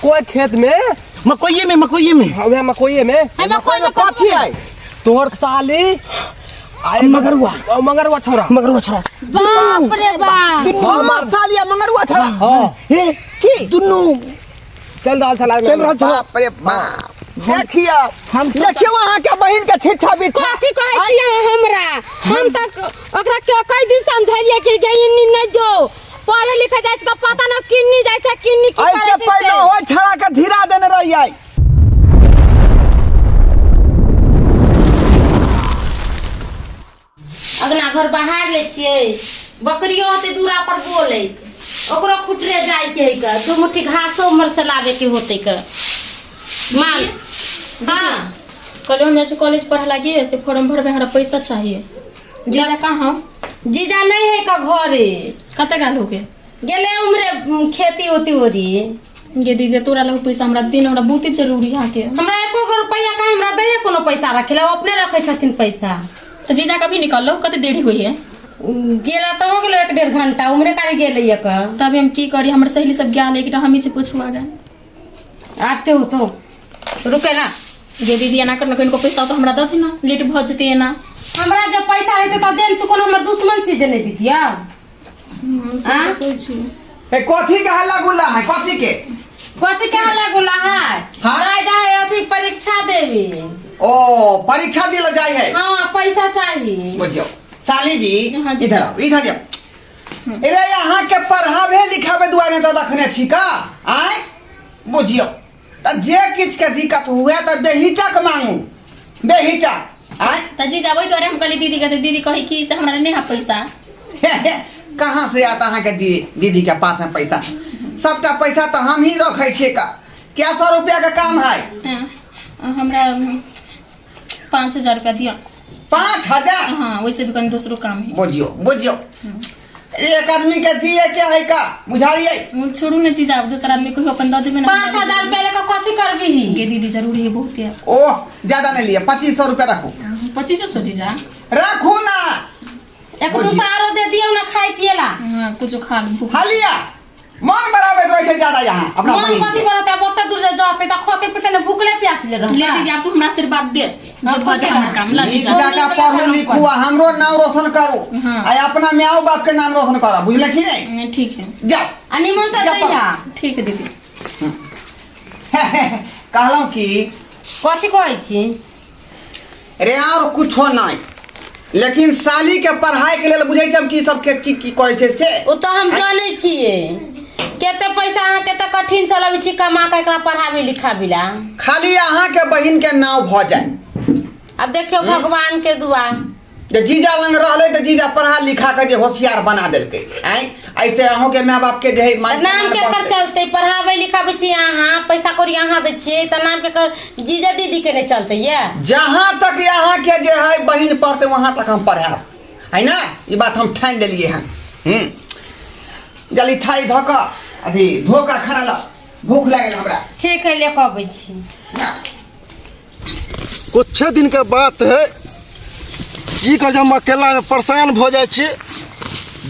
कोई खेत में मकोइये में मकोइये में कथी है तोहर साली आए मंगरुआ छोरा बाप रे बाप हमर सालिया मंगरुआ छोरा हां हे की दुनु चल रहा बाप रे बाप देखिए हम देखिए वहां के बहन के छिछा बिछा कथी कहै छियै हमरा हम तक ओकरा के कई दिन समझलिए कि गइनी न जो पढ़े लिखे जाय त पता न किन्नी जाय छै किन्नी की करे छै ऐसे पहले हो छड़ा के धीरा देने रहिए अगना घर बाहर ले छियै बकरियो होते दूरा पर बोले ओकरो खुटरे जाय के का दू मुट्ठी घासो मर से लावे के होते का माल हां कल हम जाए कॉलेज पढ़ लगी से फॉर्म भरबे हमरा पैसा चाहिए जीजा कहाँ जीजा नहीं है का घरे कते गाल होके गेले उमरे खेती होती ओरी गे दीदी तोरा लग पैसा हमरा दिन हमरा बहुते जरूरी आके हमरा एको गो रुपया का हमरा दे कोनो पैसा रखेला अपने रखे छथिन पैसा तो जीजा कभी निकल लो कते देरी हुई है गेला तो हो गेलो 1.5 घंटा उमरे कारे गेले का तब हम की करी हमर सहेली सब गया लेकिन हम ही से पूछवा गए आते हो तो रुके ना गे दीदी एना करना इनको पैसा तो हमरा दे ना लेट भ जते ना हमरा जब पैसा रहते त देन तू कोनो हमर दुश्मन चीज नहीं दीदिया हां कोई छी ए कथी के हल्ला गुल्ला है कथी के लागुला है हाँ? जाए जाए अथी परीक्षा देवी ओ परीक्षा दिला जाय है हां पैसा चाहिए बुझियो साली जी हाँ जी। इधर जाओ अरे यहाँ के पढ़ावे लिखावे दुआरे तो रखने छी का आए बुझियो त जे किछ के दिक्कत हुए त बेहिचक मांगू बेहिचक आए त जीजा वही तोरे हम कहली दीदी के दीदी कही कि से हमरा नहीं है पैसा कहाँ से आता है के दीदी के पास है पैसा सबटा पैसा तो हम ही रखे छे का क्या 100 रुपया का काम है हमरा 5000 रुपया दिया 5000 हाँ वैसे भी कहीं दूसरो काम है बुझियो एक आदमी के दिए क्या है का बुझाइए छोड़ू ना चीज आप दूसरा आदमी को अपन दे देबे ना 5000 रुपया लेकर कथी करबी ही गे दीदी जरूरी है बहुत है ओह ज्यादा नहीं लिए 2500 रुपया रखो 2500 जीजा रखो ना एक दूसरा आरो दे दियो ना खाई पिएला हां कुछ खा भूख हालिया मन बराबर रहे ज्यादा यहाँ अपना मन कथी बरते बहुते दूर जाते त खोते पीते ने भूखले प्यास ले रह ले दीदी आप तो हमरा आशीर्वाद दे जब बजे हमर काम ला नीक जीजा जाका पढ़ो लिखो हमरो नाम रोशन करो हाँ। आ अपना माँ बाप के नाम रोशन करो बुझले कि नहीं ठीक है जाओ अनिमन से दैया ठीक है दीदी कहलौं कि कथी कहै छी रे और कुछो नहीं लेकिन साली के पढ़ाई के लिए बुझे छम की सब की करे छे से ओ तो हम जानै छिए केते पैसा अहाँ केते कठिन से लबी छी कमा के एकरा पढ़ाबी लिखाबीला खाली अहाँ के बहिन के नाव भ जाए अब देखियो भगवान के दुआ जे जीजा लंग रहले त जीजा पढ़ा लिखा के जे होशियार बना देलके ऐसे अहों के माँ बाप के जे नाम के कर चलते पढ़ाबे लिखाबे छी अहाँ पैसा कौड़ी अहाँ दे छिए त नाम के कर जीजा दीदी के नहीं चलते ये जहाँ तक यहाँ के जे है बहिन पढ़ते वहाँ तक हम पढ़ाब है ना ये बात हम ठान दिलिए हैं जल्दी थाई धोक अथी धोका खाना ला भूख लागल हमरा ठीक है ले कहबै छी कुछ दिन के बात है की कर हम अकेला में परेशान हो जाए छी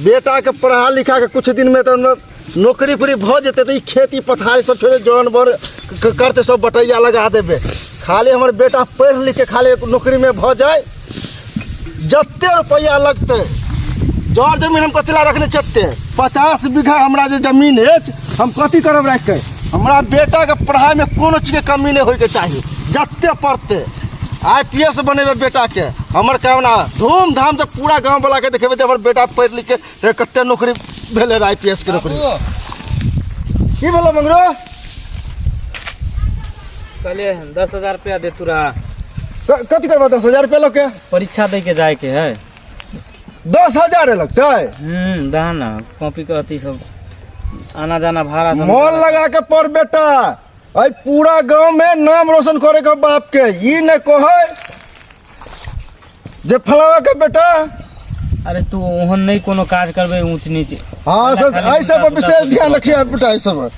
बेटा के पढ़ा लिखा के कुछ दिन में तो नौकरी पूरी भ जेते तो खेती पथारी सब छोड़े जानवर करते सब बटैया लगा देबे खाली हमर बेटा पढ़ लिख के खाली नौकरी में भ जाए जत्ते रुपया लगते जड़ जमीन हम कतिला रखने चलते 50 बीघा हमरा जो जमीन है हम कथी करब रख के हमरा बेटा के पढ़ाई में कोनो चीज के कमी नहीं होय के चाहिए जत्ते पढ़ते IPS बनेबे बेटा के हमर कहना धूमधाम से पूरा गांव वाला के देखेबे हमर बेटा पढ़ लिख के कते नौकरी भेले IPS के नौकरी की बोलो मंगरो कहले 10,000 रुपया दे तोरा कथी करबा 10,000 रुपया लोके परीक्षा दे के जाए के है 10,000 लगते दहना कॉपी के अथी सब आना जाना भाड़ा सब मन लगा के पढ़ बेटा आई पूरा गांव में नाम रोशन करे के बाप के ये न कहे जे फलावा के बेटा अरे तू ओहन नहीं कोनो काज करबे ऊंच नीच हाँ सर ऐसे पर विशेष ध्यान रखिए बेटा इस सब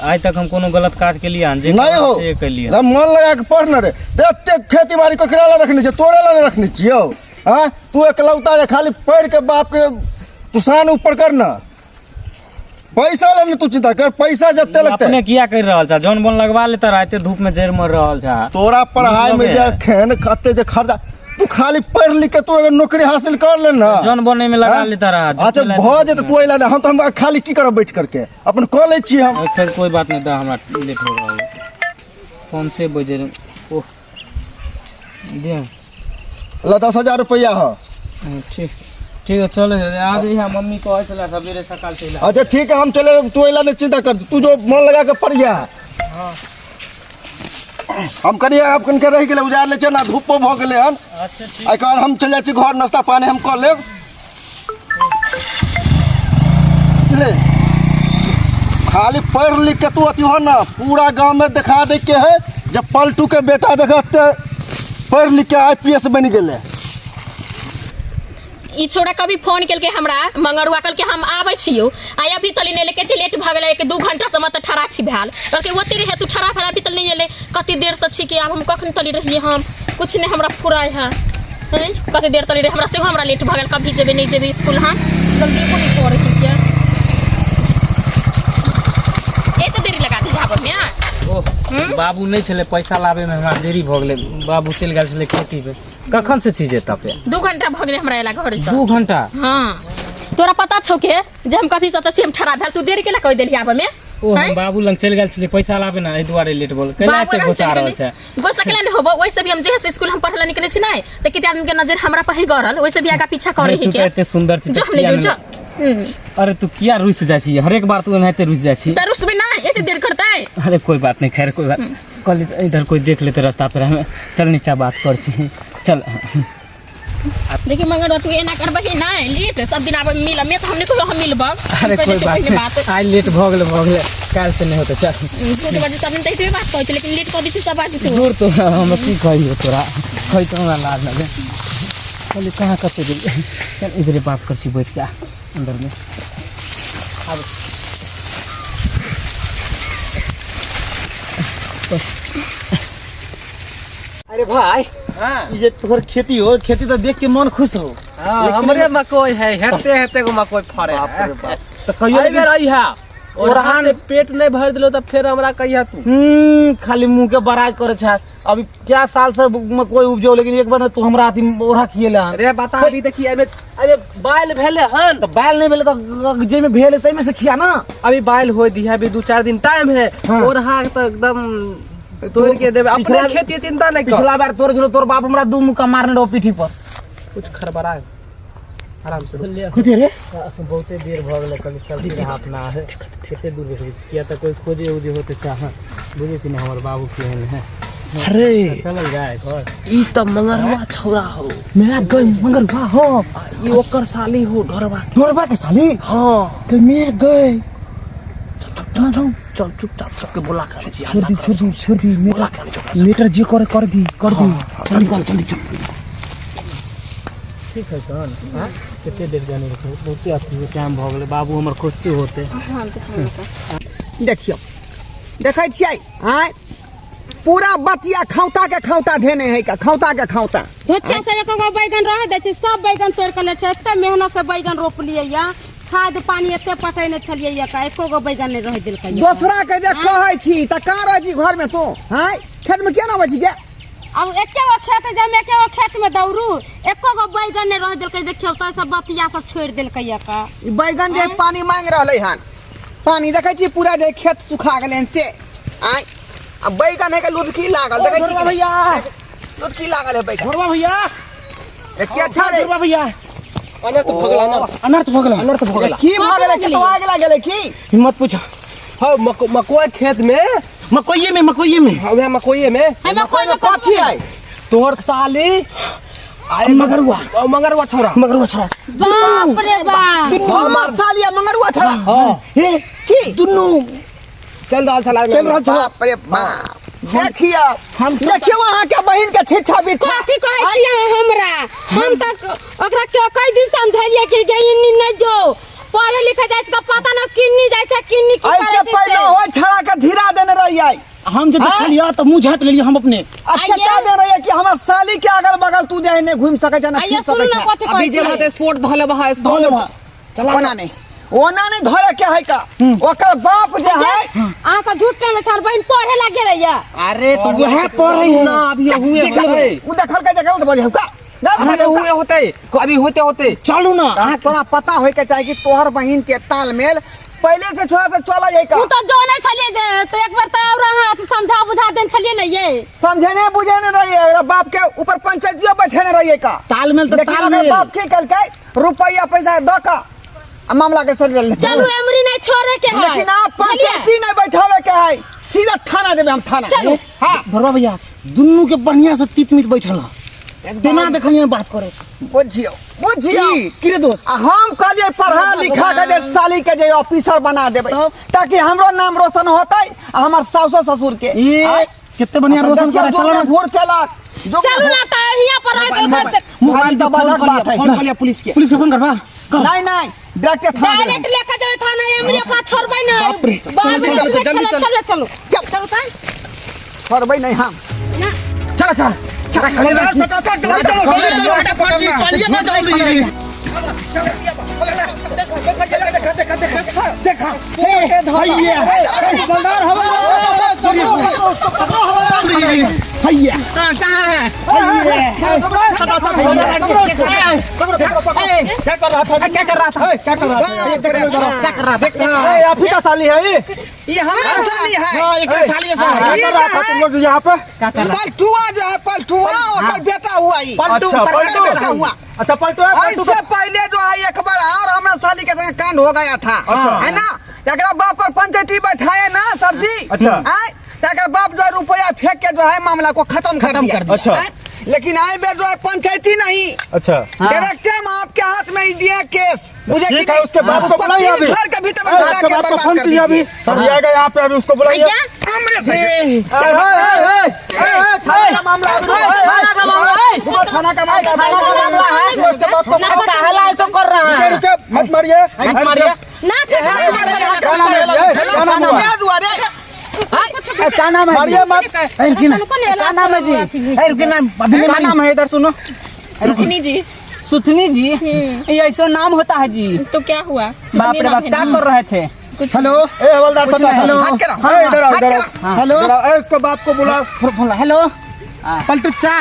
आज तक हम कोनो गलत काज के लिए नहीं हो के लिए मन लगा के पढ़ना रे एते खेती बाड़ी ककरा ला रखने छे तोरे ला रखने छियो हां तू एकलौता है खाली पढ़ के बाप के तुसान ऊपर करना पैसा लेने तू चिंता कर, पैसा जते लगते अपने किया कर रहल छा, जौन बोन लगवा लेता रहते धूप में जड़ मर रहल छा। तोरा पढ़ाई में जे खेन खाते जे खर्चा, तू खाली पढ़ लिख के तू अगर नौकरी हासिल कर ले ना, जौन बोने में लगा हाँ? लेता रहा। अच्छा भ जेते तू अइला ना, हम तो हम खाली की करब बैठ करके, अपन कह ले छी हम। फिर कोई बात नहीं था, हमरा लेट हो रहा है। कौन से बजे ओह दे ला 10,000 रुपया हो। ठीक ठीक है, चलो आज ही मम्मी को आए चला सवेरे सकाल चला। अच्छा ठीक है, हम चले, तू अइला नहीं चिंता कर, तू जो मन लगा के पढ़िया। हाँ हम करिए आप कन के रह गेले उजार ले चल ना, धूपो भ गेले हन। अच्छा ठीक। आई बाद हम चल जाए छी घर, नाश्ता पानी हम कर लेब। ले खाली पढ़ लिख के तू अति हो ना, पूरा गांव में दिखा दे के है जब पलटू के बेटा देखते पढ़ लिख के IPS बन गेले। ई छोड़ा कभी फोन केलके हमरा मंगरुआ कल के हम आबै छियो, आ अभी तली नहीं लेके लेट भ गेलै, एक 2 घंटा से मत ठड़ा छी भेल कहलके ओते रहे तू ठड़ा फड़ा अभी तल नहीं एले, कति देर से छी कि आब हम कखन तली रहिए, हम कुछ नहीं हमरा फुराय है हैं, कति देर तली रहे हमरा से हमरा लेट भ गेल, कभी जेबे नहीं जेबे स्कूल, हम जल्दी को नहीं पढ़ की क्या एते देरी लगा दी आबे में। ओह बाबू नहीं चले पैसा लावे में हमरा देरी भ गेले, बाबू चल गेल छले खेती पे। कखन से चीज एता पे 2 घंटा भ गेले हमरा एला घर से। 2 घंटा? हाँ तोरा पता छौ के जे हम कभी सत छी हम ठड़ा भेल, तू देरी केला कह देली आबे में। ओ हम बाबू लंग चल गेल छले पैसा लावे ना, एहि दुआरे लेट बोल केला एते घोचा रहल छै। गोस सकले न होबो, ओइसे भी हम जे स्कूल हम पढ़ला निकले छी नै त किते आदमी के नजर हमरा पे ही गरल, ओइसे भी आगा पीछा कर रही तू के एते सुंदर छी जो हमने जो अरे तू किया रुस जा छी, हर एक बार तू एनाते रुस जा छी। त रुस भी ना एते देर करतै। अरे कोई बात नहीं, खैर कोई बात। कल इधर कोई देख लेते रास्ता पे, हमें चल नीचा बात कर छी चल। लेकिन मगर तू एना करबही ना लेट सब दिन आबे मिल में, त हमने को हम मिलबा। अरे कोई बात नहीं, आज लेट भ गेले काल से नहीं होते चल। तू बाजी सब दिन तइते बात कहै छै, लेकिन लेट कर दी छी सब बाजी तू दूर तो हम की कहियो तोरा, कहि तो हमरा लाज लगे। चल कहां कते दिन चल इधरे बात कर छी बैठ के अंदर में। अब अरे भाई हां ये तोहर खेती हो, खेती तो देख के मन खुश हो। हमरे मकई है, हेते हेते को मकई फरे है। तो कहियो बेर आई है और हां से पेट नहीं भर दिलो त फिर हमरा कहिया तू। खाली मुंह के बराज करे छै। अभी क्या साल से मकई उपजो, लेकिन एक बार तू हमरा अथी ओढ़ा खिएला। अरे बता अभी देखिए अबे बाइल भेले हन, तो बैल नहीं भेले तो जे में भेले तई में से खिया ना। अभी बाइल हो दी है, अभी 2-4 दिन टाइम है। हाँ। और हाँ तो एकदम तोड़ के देवे, अपने पिछला- खेती चिंता नहीं कर। पिछला बार तोड़ तोर बाप हमरा 2 मुक्का मारने रहो पीठी पर। कुछ खरबरा है, आराम से खुदे रे बहुते देर भ गेले, कल सब्जी हाथ ना है केते दूर रही किया त कोई खोजे उजे होते चाह बुझे छी ना हमर बाबू केहन है। अरे चलल जाए घर। ई त मंगरवा छौरा हो, मेरा गई मंगरवा हो, ई ओकर साली हो ढोरबा। ढोरबा के साली। हां के मैं गई चल चुपचाप सबके बोला कर छी। छोड़ दी मीटर जे कर दी जल्दी चल। ठीक है जान। हां केते देर जाने रखो, बहुते अथी टाइम भ गेले, बाबू हमर खुशी होते। हां त चल देखियो देखै छियै आय पूरा बतिया खौता के खौता धेने है का, खौता के खौता। धोच्छा से एको गो बैगन रह दे छै, सब बैगन तोड़ के ले छै, एते मेहनत से बैगन रोपलियै या, खाद पानी एते पटैने छलियै या, का एको गो बैगन नहीं रह देलकै या। दोसरा के जे कहै छी त का रह छी घर में तो हाय खेत में केना बची गे। अब एके गो खेत जे हम एके गो खेत में दौड़ू, एको गो बैगन नहीं रह देलकै, देखियो त सब बतिया सब छोड़ देलकै या का। ई बैगन जे पानी मांग रहलै हन, पानी देखै छी पूरा जे खेत सुखा गेलै से आय। अब बैगन है के लुदकी लागल, देखै छी भैया लुदकी लागल है बैगन। ढोरबा भैया एके अच्छा रे ढोरबा भैया अनर्थ भ गेल, अनर्थ भ गेल। की भ गेलै के तो आग लागलै की। हिम्मत पूछ। हां मकई खेत में, मकइये में हवे मकई में है मकई में कथी है तोहर साली आए मंगरवा छोरा। बाप रे बाप। हमर सालिया मंगरुआ छड़ा। हां हे की दुनु चल रहल छला। बाप रे बाप। देखियो हम देखियो अहाँ के बहिन के छिछा बिछा कथी कहै छियै हमरा, हम तक ओकरा के कई दिन समझलियै कि गे इन्नी नहीं जो पढ़े लिखे जाय त पता न किन्नी जाय छै, किन्नी की ऐसे करे छै पहले से। हो छड़ा के धीरा देने रहियै। हम जो देखलिया तो मुंह झाँप लेलिए हम अपने। अच्छा क्या दे रहियै कि हमर साली के अगल बगल तू जे नहीं घूम सकै छै ना आइए फिर सुन सकै न छै। कथी कहै छियै। स्पोर्ट धले बहा धोले बा ओना नहीं ओना नहीं धरे के है का ओकर बाप जे है आ का झूठ में छल बहन पढ़े लगे रहिया अरे तो वह पढ़ रही है ना अभी हुए उ देखल के जगह तो बोले का ना अरे हुए होते अभी होते होते चलू ना तोरा पता होय के चाहिए कि तोहर बहिन के तालमेल पहले से छोड़ा से चला जाए का तू तो जो नहीं छलिए जे तो एक बार तो और हाथ समझा बुझा देन छलिए नहीं ये समझने बुझने रहिए बाप के ऊपर पंचायतियों बैठने रहिए का तालमेल तो लेकिन अगर तालमेल बाप की कल के रुपया पैसा द का मामला के चल गेल चलू एमरी नहीं छोड़े के है लेकिन आप पंचायती नहीं बैठावे के है सीधा थाना देबे हम थाना चलो। हां भरवा भैया दुन्नू के बढ़िया से तीत मीत बैठल तेना देखलिए बात करे बुझियो बुझियो की रे दोस्त हम कहलिए पढ़ा लिखा के जे साली के जे ऑफिसर बना देबे ताकि हमरो नाम रोशन होतै आ हमर सासो ससुर के ये कितने बढ़िया रोशन करे चलो ना घूर केलक चलू ना त यहां पर आए तो मोबाइल तो बाधक बात है फोन कर लिया पुलिस के फोन करवा नहीं नहीं डायरेक्ट थाना डायरेक्ट लेके जावे थाना एमरी अपना छोड़बै ना बाप रे। बाद में चलो, चलो जल्दी चलो चलो चलो चल छोड़बै नहीं हम ना चला चला क्या कर रहा था क्या कर रहा था क्या कर रहा था आप ही का साली है ये हमारा साली है एक साली है क्या कर रहा था तुम लोग यहाँ पे क्या कर रहा पलटुआ जो है पलटुआ और बेटा हुआ ही पलटू सरकार बेटा हुआ अच्छा पलटू है पलटू इससे पहले जो है एक बार और हमारा साली के संग कांड हो गया था अच्छा। है ना एकरा बाप पर पंचायती बैठाए ना सर जी अच्छा। तेकर बाप जो है रुपया फेंक के जो है मामला को खत्म कर दिया अच्छा। हैं? लेकिन आए बेर जो है पंचायती नहीं अच्छा डायरेक्ट हम आपके हाथ में ही दिया केस मुझे ठीक है उसके बाप को बुलाइए अभी घर के भीतर में उसके बाप को फोन कीजिए अभी सर आएगा यहाँ पे अभी उसको बुलाइए थाना का मामला है उसके बाप को मत मारिए ना क्या नाम है मारिए मत क्या नाम है जी रुके नाम अभी क्या नाम है इधर सुनो सुथनी जी सुथनी जी ये ऐसा नाम होता है जी तो क्या हुआ बाप रे बाप क्या कर रहे थे हेलो ए हवलदार सटा हेलो इधर आओ इधर आओ हेलो ए इसको बाप को बुला हेलो पलटू चा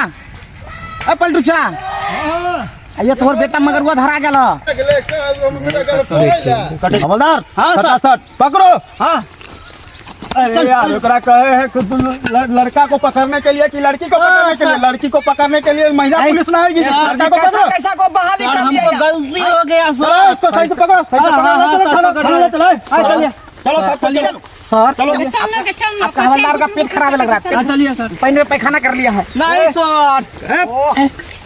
पलटू चा ये तोहर बेटा मगर वो धरा गेल हवलदार हाँ, सर। सट पकड़ो हाँ अरे यार ओकरा कहे है कि तुम लड़का को पकड़ने के लिए कि लड़की को पकड़ने के लिए लड़की को पकड़ने के लिए महिला पुलिस ना आएगी लड़का को पकड़ो कैसा को बहाली कर दिया हमको गलती हो गया चलो इसको सही से पकड़ो सही से पकड़ो चलो चलो सर चलो चलना के चलना आपका हवलदार का पेट खराब लग रहा है चलिए सर पैन में पैखाना कर लिया है नहीं सर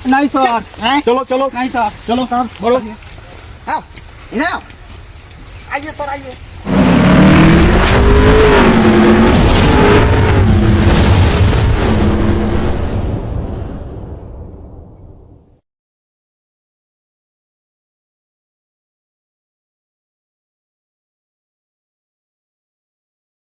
नहीं सर चलो चलो नहीं सर चलो सर बोलो आओ ना आइए सर आइए